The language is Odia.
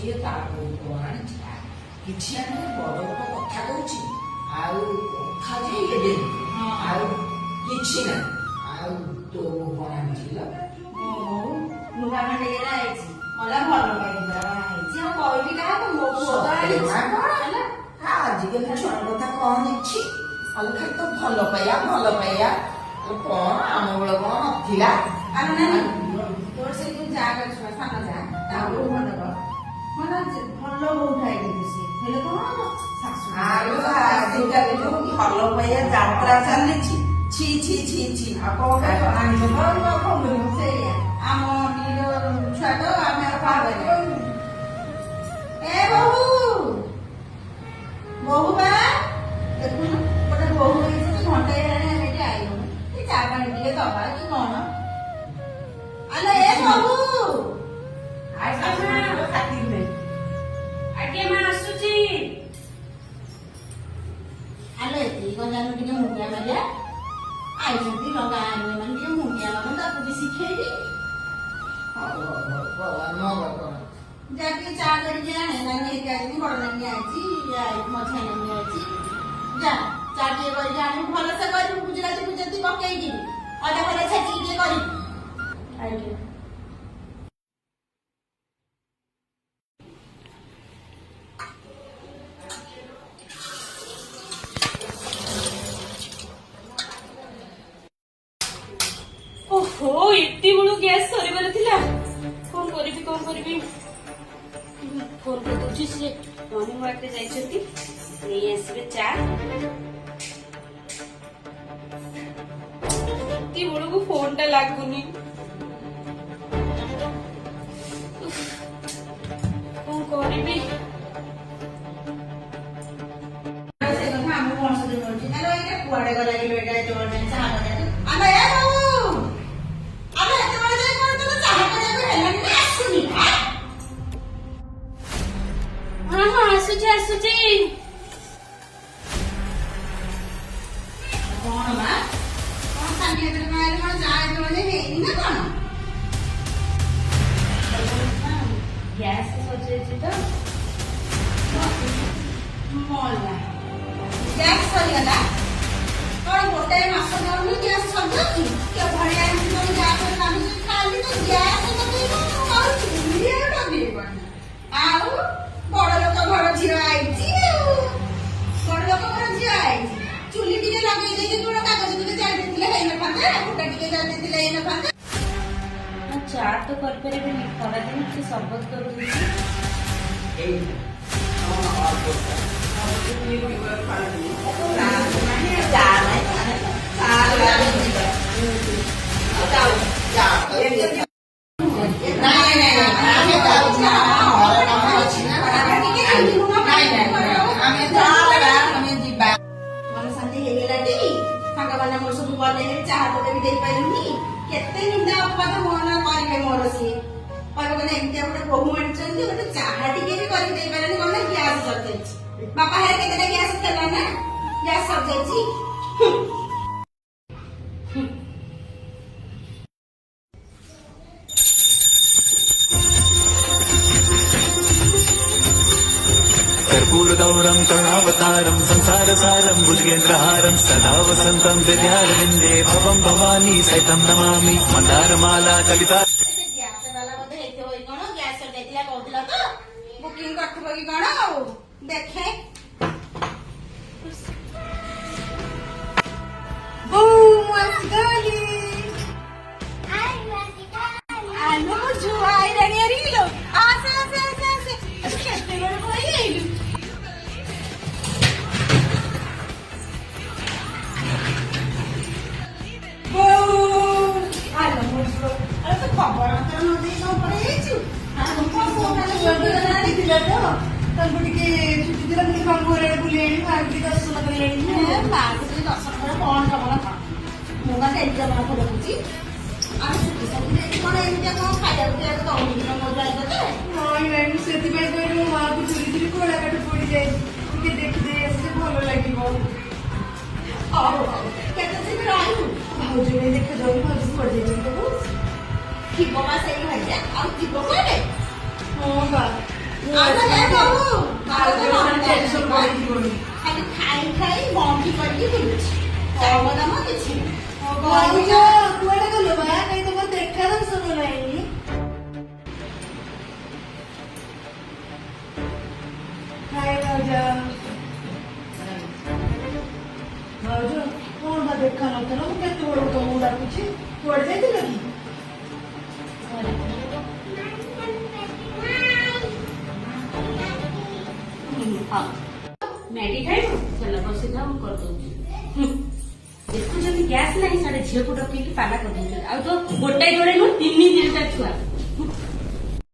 ସିଏ ତା ବୋଉକୁ ଆଣିଥିଲା କିଛି ଆମେ ବଡ ବଡ କଥା କହୁଛି ଆଉ କଥା ଯେ ଏବେ ଆଉ କିଛି ନାହିଁ। ଆଉ ତୋ ବୋଉ କଣ ଆଣିছিল? ମୋ ବୋଉ ଲୁଗା ଖଣ୍ଡେ ଆଇଛି ମଲା ଭଲ ପାଇଲା ଆଇଛି ଆଉ କହିବି କାହାକୁ ମୋ ପୁଅ ତ ଆଣିଛି କଣ ହେଲା? ଆଜିକାଲି ଛୁଆ କଥା କଣ ଅଛି? ଖାଲି ଖାଲି ତ ଭଲ ପାଇବା କଣ ଆମ ବେଳେ କଣ ନଥିଲା? ଆରେ ନାନୀ ତୋର ସେ ଯୋଉ ଯାହା ଛୁଆ ସାନ ଯା ତା ବୋଉ ଭଲ ଭଲ ବୋଉଟା ଆଇଛି ସେ ହେଲେ କଣ ଶାଶୁ ଆଜିକାଲି ଯୋଉ ଭଲ ପାଇବା ଯାତ୍ରା ଚାଲିଛି ଛି ଛି ଛି ଛି ଆଉ କଣ ଆଣିବ ସେଇଆ ଆମ ଛୁଆ ତ ଆମେ ଆଉ ପାଇବାନି। ଏ ବୋହୁ ବୋହୁ ବା ଦେଖୁନୁ ଗୋଟେ ବୋହୁ ହେଇଛି ଘଣ୍ଟା ହେଲାଣି ଆମେ ଏଠି ଆଇଲୁଣି ଚା ପାଣି ଟିକେ ଦବା କି କଣ? ଆଲୋ ଏ ବୋହୁ ଆଜ୍ଞା ମା ଆସୁଛି। ଆଲୋ ଏତିକି ଗଲାను ଟିକେ ମୁଣ୍ଡିଆ ମାରିଆ ଆଇଛନ୍ତି ଲଗା ମାନେ ଟିକେ ମୁଣ୍ଡିଆ ମାର ତାକୁ ବି ଶିଖେଇବି। ଯା ଟିକେ ଚା କରିକି ଆଣେ ନାନୀ ହେଇକି ଆଇଛି ବଡ ନାନୀ ଆଇଛି ମଝିଆ ନାନୀ ଆଇଛି ଯା ଚା ଟିକେ କରିକି ଆଣିବୁ ଭଲସେ କରିବୁ ଗୁଜୁରାତି ଗୁଜୁରାତି ପକେଇକି ଅଦା ଫଦା ଛେଚିକି ଟିକେ କରିବୁ। ଆଜ୍ଞା ଓହୋ ଏତେ ବେଳୁ ଗ୍ୟାସ୍ ସରିବାର ଥିଲା। କଣ କରିବି ଫୋନ କରିଦଉଛି ସେ ମର୍ଣ୍ଣିଂ ୱାର୍କରେ ଯାଇଛନ୍ତି ନେଇ ଆସିବେ ଚା। ଏତେ ବେଳକୁ ଫୋନ ଟା ଲାଗୁନି କଣ କରିବି? କୁଆଡେ ଗଲା ଏଇଟା ଏତେ ବଡ ଚାହା କରିବାକୁ ଆମେ ଏ ବୋଉ ଆମେ ଏତେବେଳେ ଯାଇ କଣ ତୋର ଚାହା କରିବାକୁ ହେଲାନି ନା ଆସୁନି? ହଁ ଆସୁଛି କଣ ବା କଣ ସାଙ୍ଗେ ଏତେ ମାରି କଣ ଚାହା ଏତେବେଳେ ହେଇନି ନା କଣ? ଗ୍ୟାସ୍ ସରିଯାଇଛି ତ ମଲା ଗ୍ୟାସ୍ ସରିଗଲା କଣ ଗୋଟାଏ ମାସ ଯାଉନି ଗ୍ୟାସ୍ ସରିଯାଉଛି କିଏ ଭଳିଆ ଏମିତି ଗ୍ୟାସ୍ ଲାଗୁଛି ଖାଲି ତ ଗ୍ୟାସ୍ ଲଗେଇବ ଆଉ ଚୁଲି ଆଉ ଲଗେଇବନି। ଆଉ ବଡ ଲୋକ ଘର ଝିଅ ଆଇଛି ଆଉ ବଡ ଲୋକ ଘର ଝିଅ ଆଇଛି ଚୁଲି ଟିକେ ଲଗେଇ ଦେଇକି ଗୁଣ କାଗଜ ଟିକେ ଜାଳି ଦେଇଥିଲେ ହେଇନଥାନ୍ତା କୁଟା ଟିକେ ଜାଳି ଦେଇଥିଲେ ହେଇନଥାନ୍ତା। ଚା ତ କରିପାରିବିନି ଖରାଦିନ ଟିକେ ସର୍ବତ କରୁଛି। ଚାହା ତୋତେ ବି ଦେଇପାରିଲୁନି କେତେ ନିନ୍ଦା ଅପବାଦ ମୋହନ କରିବେ ମୋର ସିଏ କହିବେ କହିଲେ ଏମିତିଆ ଗୋଟେ ବୋହୂ ଆଣିଛନ୍ତି ଗୋଟେ ଚାହା ଟିକେ ବି କରିକି ଦେଇପାରିଲନି କଣ ନା ଗ୍ୟାସ୍ ସରିଯାଇଛି ବାପା ହେଲେ କେତେଟା ଗ୍ୟାସ୍ ଥିଲା ନା ଗ୍ୟାସ୍ ସରିଯାଇଛି। कर्पूरगौरं करुणावतारं संसारसारं भुजगेन्द्रहारं सदा वसन्तं विद्यारविन्दे भवं भवानी सहितं नमामि मन्दारमाला कलिता ଗ୍ୟାସ୍ ବାଲା ବୋଧେ ହେଇଥିବ କି କଣ ଗ୍ୟାସ୍ ସରିଯାଇଥିଲା କହୁଥିଲା ତ ବୁକିଂ କରିଥିବ କି କଣ ଆଉ ଦେଖେ ମୁଁ ଆସିଗଲି ଆଲୋ ମୋ ଝୁଅ ଆଇଲାଣି ଆରିଲୋ ଆସେ କେତେବେଳେ ପଳେଇଲୁ ଆଲୋ ମୋ ଝୁଅ ଆରେ ତୁ ଖବର ମାତ୍ର ନ ଦେଇ କଣ ପଳେଇଯାଇଛୁ? ତାଙ୍କୁ ଟିକେ ଛୁଟି ଦେଲା ଟିକେ ମାମୁଁ ଘର ଆଡେ ବୁଲେଇଣି ମାଆକୁ ଟିକେ ଦର୍ଶନ କଲେଣି। ମାଆକୁ ଟିକେ ଦର୍ଶନ କଲେ କଣ ଖବର କଣ ମୁଁ ବା ସେଇଠି ଜମା ରଖୁଛି ଆଉ ଛୁଟି ସବୁ ଦେଇକି କଣ ଏମିତିଆ କଣ ଖାଇବାକୁ ପିଇବାକୁ ଦଉନି ମୋ ଯାଇତେ ନାଇଁ ସେଥିପାଇଁ କହିଲି ମୋ ମାଆକୁ ଚୁରି ଚୁରି କଳା କାଠ ପଡିଯାଇଛି ଟିକେ ଦେଖିଦେଇ ଆସିଲେ ଭଲ ଲାଗିବ। ହଉ କେତେ ଦିନ ରହିବୁ? ଭାଉଜ ନେଇ ଦେଖାଯାଉ ଭାଉଜ ପଡିଯାଇଛନ୍ତି ସବୁ। ଥିବ ବା ସେଇ ଭାଇଆ ଆଉ ଥିବ କୁଆଡେ? ହଁ ବା ଟେନସନ ପଡିଯିବନି। ଖାଲି ଖାଇ ଖାଇ ବମ୍ବି କରିକି ବୁଲୁଛି କାମ ଦାମ କିଛି ନାହିଁ। ଭାଉଜ କୁଆଡେ ଗଲ ବା? କାଇଁ ତମର ଦେଖା ଦର୍ଶନ ନାହିଁ। ହାय ଭାଉଜ। ଭାଉଜ କଣ ବା ଦେଖା ନଥିଲା? ମୁଁ କେତେ ବେଳକୁ ତମକୁ ଡାକୁଛି। କୁଆଡେ ଯାଇଥିଲ କି? ମ୍ୟାଗି ଖାଇବ ଚାଲ ବସିଥାଉ ମୁଁ କରିଦଉଛି। ଦେଖୁଛନ୍ତି ଗ୍ୟାସ୍ ନାହିଁ ସାଡେ ଝିଅକୁ ଡକେଇକି ପାଲା କରିଦଉଛନ୍ତି। ଆଉ ତ ଗୋଟାଏ ଯୋଡେ ନୁହଁ 3-3ଟା ଛୁଆ।